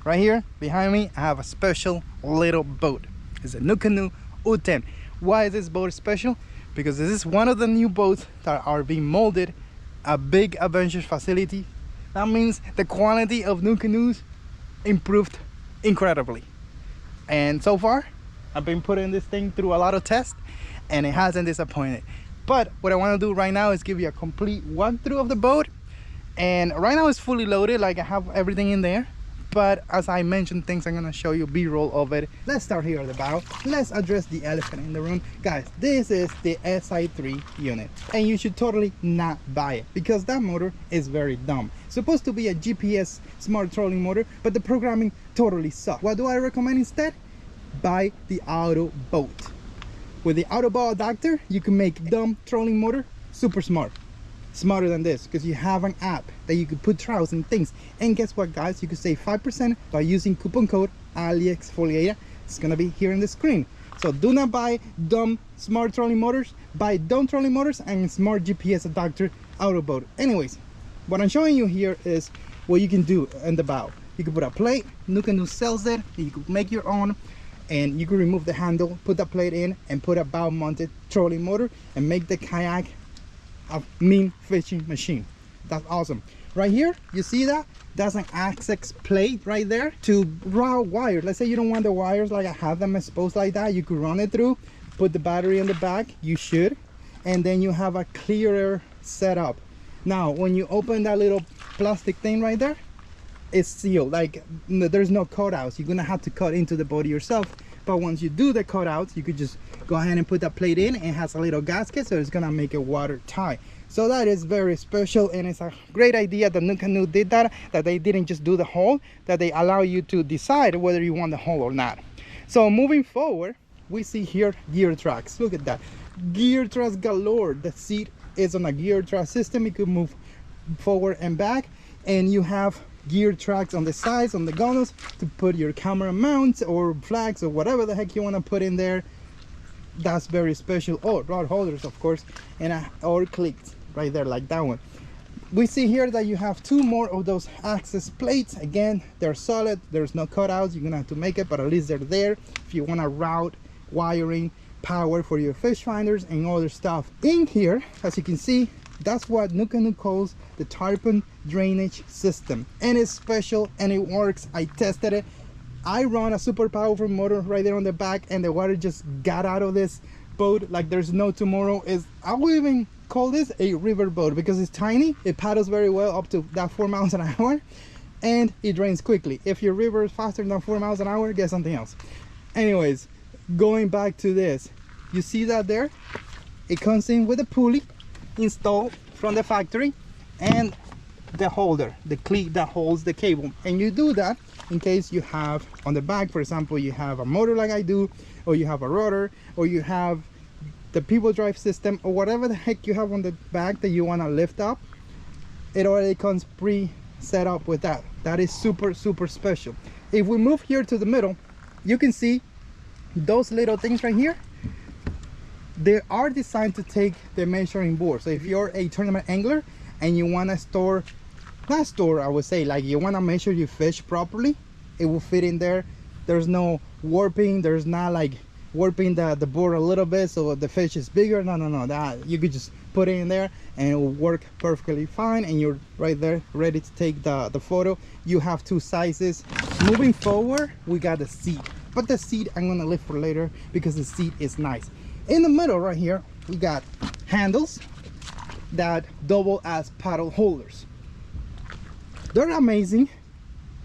Right here behind me, I have a special little boat. It's a NuCanue U10. Why is this boat special? Because this is one of the new boats that are being molded a big adventure facility. That means the quality of NuCanoes improved incredibly. And so far, I've been putting this thing through a lot of tests and it hasn't disappointed. But what I want to do right now is give you a complete walkthrough of the boat. And right now it's fully loaded, like I have everything in there. But as I mentioned things, I'm gonna show you B-roll of it. Let's start here at the bow. Let's address the elephant in the room. Guys, this is the SI3 unit. And you should totally not buy it because that motor is very dumb. It's supposed to be a GPS smart trolling motor, but the programming totally sucks. What do I recommend instead? Buy the auto boat. With the auto boat adapter, you can make dumb trolling motor super smart. Smarter than this, because you have an app that you could put troughs and things. And guess what, guys? You could save 5% by using coupon code ALIEXFOLGUEIRA. It's gonna be here on the screen. So do not buy dumb smart trolling motors. Buy dumb trolling motors and smart GPS adapter auto boat. Anyways, what I'm showing you here is what you can do in the bow. You can put a plate. NuCanue sells it. You can make your own, and you can remove the handle, put the plate in, and put a bow mounted trolling motor and make the kayak a mean fishing machine. That's awesome. Right here, you see that? That's an access plate right there to raw wires. Let's say you don't want the wires like I have them exposed like that. You could run it through, put the battery in the back, you should, and then you have a clearer setup. Now, when you open that little plastic thing right there, it's sealed. Like there's no cutouts. You're gonna have to cut into the body yourself. But once you do the cutouts, you could just go ahead and put that plate in. It has a little gasket, so it's gonna make it watertight. So that is very special, and it's a great idea that NuCanue did that they didn't just do the hole, that they allow you to decide whether you want the hole or not. So moving forward, we see here gear tracks. Look at that, gear tracks galore. The seat is on a gear track system. You can move forward and back, and you have gear tracks on the sides, on the gunnels, to put your camera mounts or flags or whatever the heck you want to put in there. That's very special. Oh, rod holders, of course, and or clicks right there, like that one. We see here that you have two more of those access plates. Again, they're solid. There's no cutouts. You're gonna have to make it, but at least they're there if you want to route wiring, power for your fish finders and other stuff. In here, as you can see, that's what NuCanue calls the tarpon drainage system, and it's special and it works. I tested it. I run a super powerful motor right there on the back, and the water just got out of this boat like there's no tomorrow. I would even call this a river boat because it's tiny. It paddles very well up to that 4 miles an hour, and it drains quickly. If your river is faster than 4 miles an hour, get something else. Anyways, going back to this, you see that there? It comes in with a pulley installed from the factory and the holder, the cleat that holds the cable. And you do that in case you have on the back, for example, you have a motor like I do, or you have a rotor, or you have the people drive system, or whatever the heck you have on the back that you want to lift up. It already comes pre-set up with that. That is super special. If we move here to the middle, you can see those little things right here. They are designed to take the measuring board. So if you're a tournament angler and you want to store, not store, I would say, like you want to measure your fish properly, it will fit in there. There's no warping. There's not like warping the board a little bit so the fish is bigger. No, that you could just put it in there and it will work perfectly fine, and you're right there ready to take the photo. You have two sizes. Moving forward, we got the seat, but the seat I'm gonna leave for later because the seat is nice. In the middle right here, we got handles that double as paddle holders. They're amazing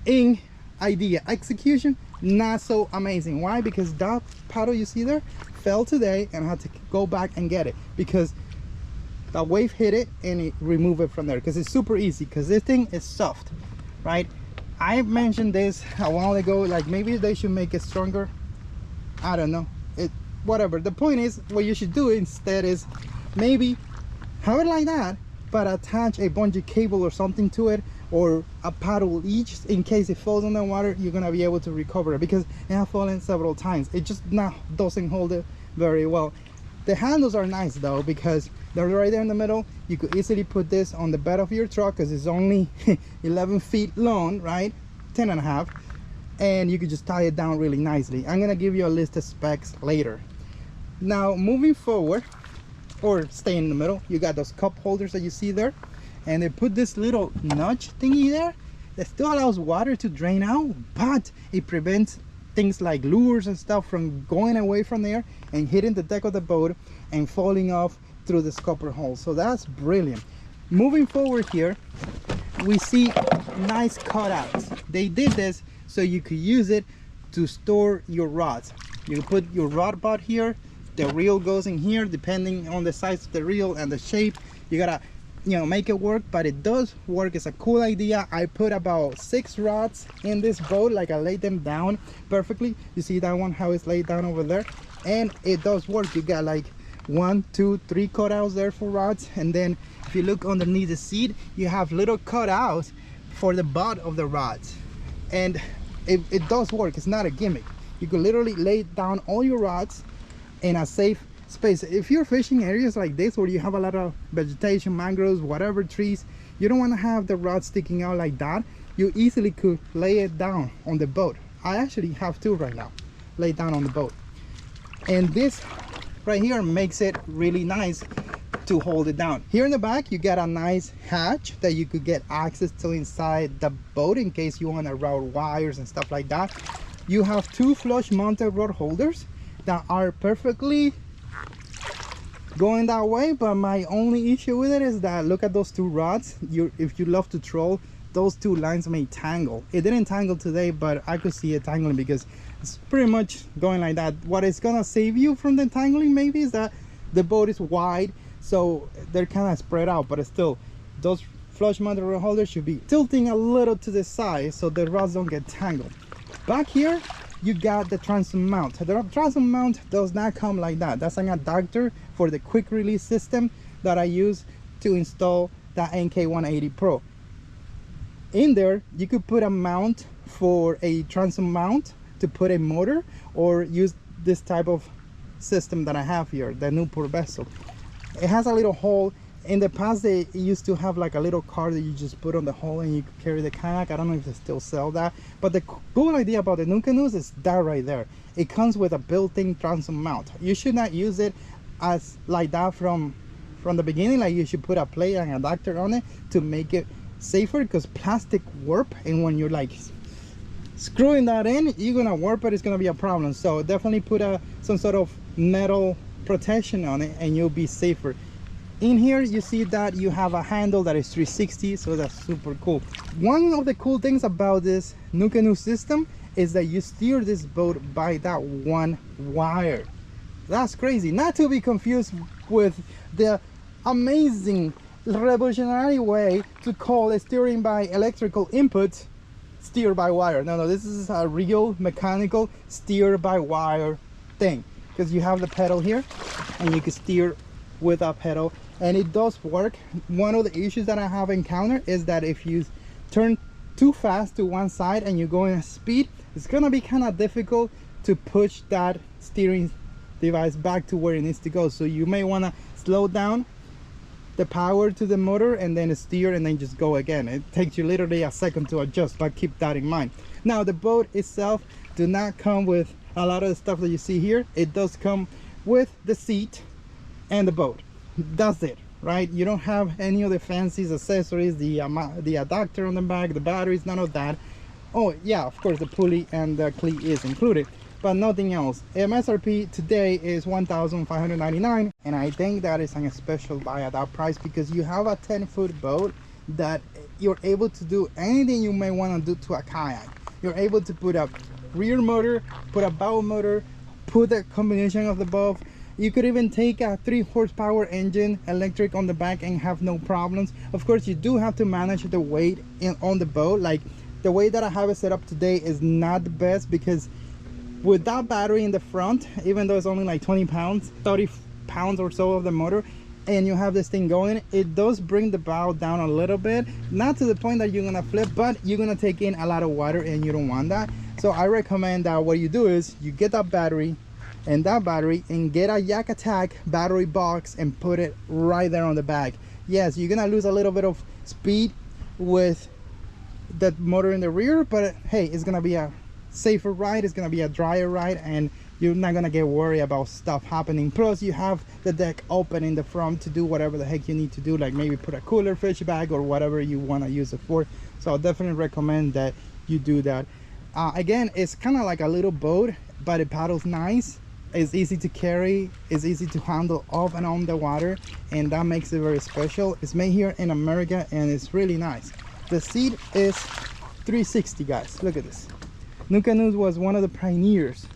in idea. Execution, not so amazing. Why? Because that paddle you see there fell today, and I had to go back and get it because the wave hit it and it removed it from there. Because it's super easy, because this thing is soft, right? I mentioned this a while ago, like maybe they should make it stronger. I don't know, whatever. The point is, what you should do instead is maybe have it like that, but attach a bungee cable or something to it, or a paddle each, in case it falls in the water. You're gonna be able to recover it, because it has fallen several times. It just now doesn't hold it very well. The handles are nice though, because they're right there in the middle. You could easily put this on the bed of your truck, because it's only 11 feet long, right? 10 and a half. and you could just tie it down really nicely. I'm gonna give you a list of specs later. Now moving forward, or stay in the middle, you got those cup holders that you see there, and they put this little notch thingy there that still allows water to drain out, but it prevents things like lures and stuff from going away from there and hitting the deck of the boat and falling off through this copper hole. So that's brilliant. Moving forward here, we see nice cutouts. They did this so you could use it to store your rods. You put your rod butt here, the reel goes in here. Depending on the size of the reel and the shape, you gotta, you know, make it work, but it does work. It's a cool idea. I put about 6 rods in this boat, like I laid them down perfectly. You see that one, how it's laid down over there, and it does work. You got like 1, 2, 3 cutouts there for rods, and then if you look underneath the seat, you have little cutouts for the butt of the rods, and it does work. It's not a gimmick. You could literally lay down all your rods in a safe space. If you're fishing areas like this where you have a lot of vegetation, mangroves, whatever, trees, you don't want to have the rod sticking out like that. You easily could lay it down on the boat. I actually have 2 right now laid down on the boat, and this right here makes it really nice to hold it down. Here in the back, you got a nice hatch that you could get access to inside the boat in case you want to route wires and stuff like that. You have 2 flush mounted rod holders that are perfectly going that way, but my only issue with it is that, look at those 2 rods. If you love to troll, those 2 lines may tangle. It didn't tangle today, but I could see it tangling because it's pretty much going like that. What is gonna save you from the tangling maybe is that the boat is wide, so they're kind of spread out, but still, those flush mounted rod holders should be tilting a little to the side so the rods don't get tangled. Back here, you got the transom mount. The transom mount does not come like that. That's an adapter for the quick release system that I use to install the NK180 Pro. In there, you could put a mount for a transom mount to put a motor, or use this type of system that I have here, the Newport vessel. It has a little hole. In the past, they used to have like a little card that you just put on the hole and you could carry the kayak. I don't know if they still sell that, but the cool idea about the NuCanoes is that right there. It comes with a built-in transom mount. You should not use it as like that from the beginning. Like, you should put a plate and adapter on it to make it safer, because plastic warp, and when you're like screwing that in, you're gonna warp it. It's gonna be a problem. So definitely put some sort of metal protection on it and you'll be safer. In here, you see that you have a handle that is 360, so that's super cool. One of the cool things about this NuCanue system is that you steer this boat by that one wire. That's crazy. Not to be confused with the amazing revolutionary way to call a steering by electrical input steer by wire. No, this is a real mechanical steer by wire thing, because you have the pedal here and you can steer with a pedal, and it does work. One of the issues that I have encountered is that if you turn too fast to one side and you go in speed, it's gonna be kind of difficult to push that steering device back to where it needs to go. So you may want to slow down the power to the motor and then steer and then just go again. It takes you literally a second to adjust, but keep that in mind. Now, the boat itself do not come with a lot of the stuff that you see here. It does come with the seat and the boat. That's it, right? You don't have any of the fancy accessories, the adapter on the back, the batteries, none of that. Oh yeah, of course the pulley and the cleat is included, but nothing else. MSRP today is $1,599, and I think that is a special buy at that price, because you have a 10-foot boat that you're able to do anything you may want to do to a kayak. You're able to put a rear motor, put a bow motor, put a combination of the both. You could even take a 3-horsepower engine electric on the back and have no problems. Of course, you do have to manage the weight on the boat. Like, the way that I have it set up today is not the best, because with that battery in the front, even though it's only like 20 pounds, 30 pounds or so of the motor, and you have this thing going, it does bring the bow down a little bit. Not to the point that you're gonna flip, but you're gonna take in a lot of water and you don't want that. So I recommend that what you do is you get that battery and get a Yak Attack battery box and put it right there on the back. Yes, you're gonna lose a little bit of speed with that motor in the rear, but hey, it's gonna be a safer ride. It's gonna be a drier ride, and you're not gonna get worried about stuff happening. Plus you have the deck open in the front to do whatever the heck you need to do, like maybe put a cooler fish bag or whatever you want to use it for. So I definitely recommend that you do that. Again, it's kind of like a little boat, but it paddles nice. It's easy to carry, it's easy to handle off and on the water, and that makes it very special. It's made here in America and it's really nice. The seat is 360, guys. Look at this. NuCanue was one of the pioneers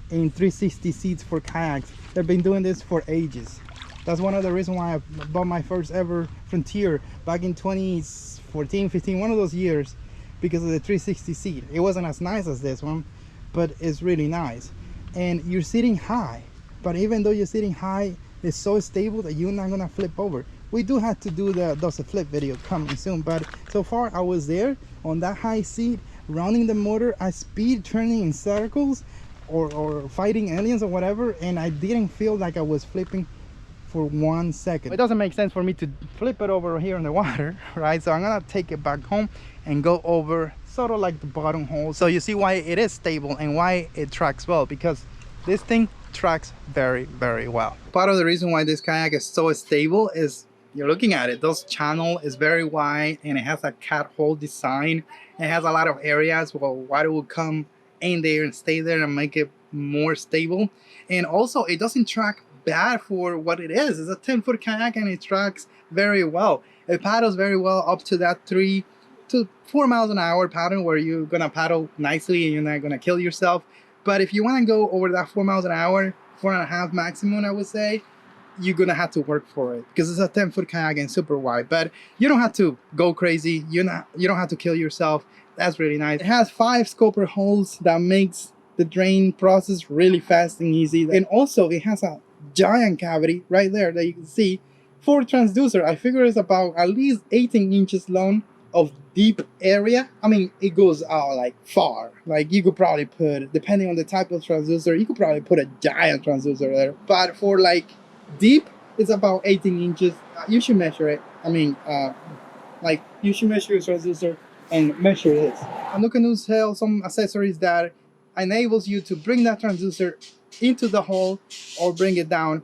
in 360 seats for kayaks. They've been doing this for ages. That's one of the reasons why I bought my first ever Frontier back in 2014, 15, one of those years, because of the 360 seat. It wasn't as nice as this one, but it's really nice. And you're sitting high, but even though you're sitting high, it's so stable that you're not gonna flip over. We do have to do the does a flip video coming soon, but so far I was there on that high seat, running the motor at speed, turning in circles, or fighting aliens or whatever, and I didn't feel like I was flipping for 1 second. It doesn't make sense for me to flip it over here in the water, right? So I'm gonna take it back home and go over sort of like the bottom hole. So you see why it is stable and why it tracks well, because this thing tracks very, very well. Part of the reason why this kayak is so stable is you're looking at it. Those channel is very wide and it has a cat hole design. It has a lot of areas where water will come in there and stay there and make it more stable. And also it doesn't track bad for what it is. It's a 10-foot kayak and it tracks very well. It paddles very well up to that 3 to 4 miles an hour pattern where you're gonna paddle nicely and you're not gonna kill yourself. But if you want to go over that 4 miles an hour, 4.5 maximum, I would say, you're gonna have to work for it because it's a 10-foot kayak and super wide. But you don't have to go crazy. You don't have to kill yourself. That's really nice. It has 5 scoper holes that makes the drain process really fast and easy. And also it has a giant cavity right there that you can see for transducer. I figure it's about at least 18 inches long of deep area. I mean, it goes out like far. Like you could probably put, depending on the type of transducer, you could probably put a giant transducer there. But for like deep, it's about 18 inches. You should measure it. I mean, like you should measure your transducer and measure this. NuCanue sells some accessories that enables you to bring that transducer into the hole or bring it down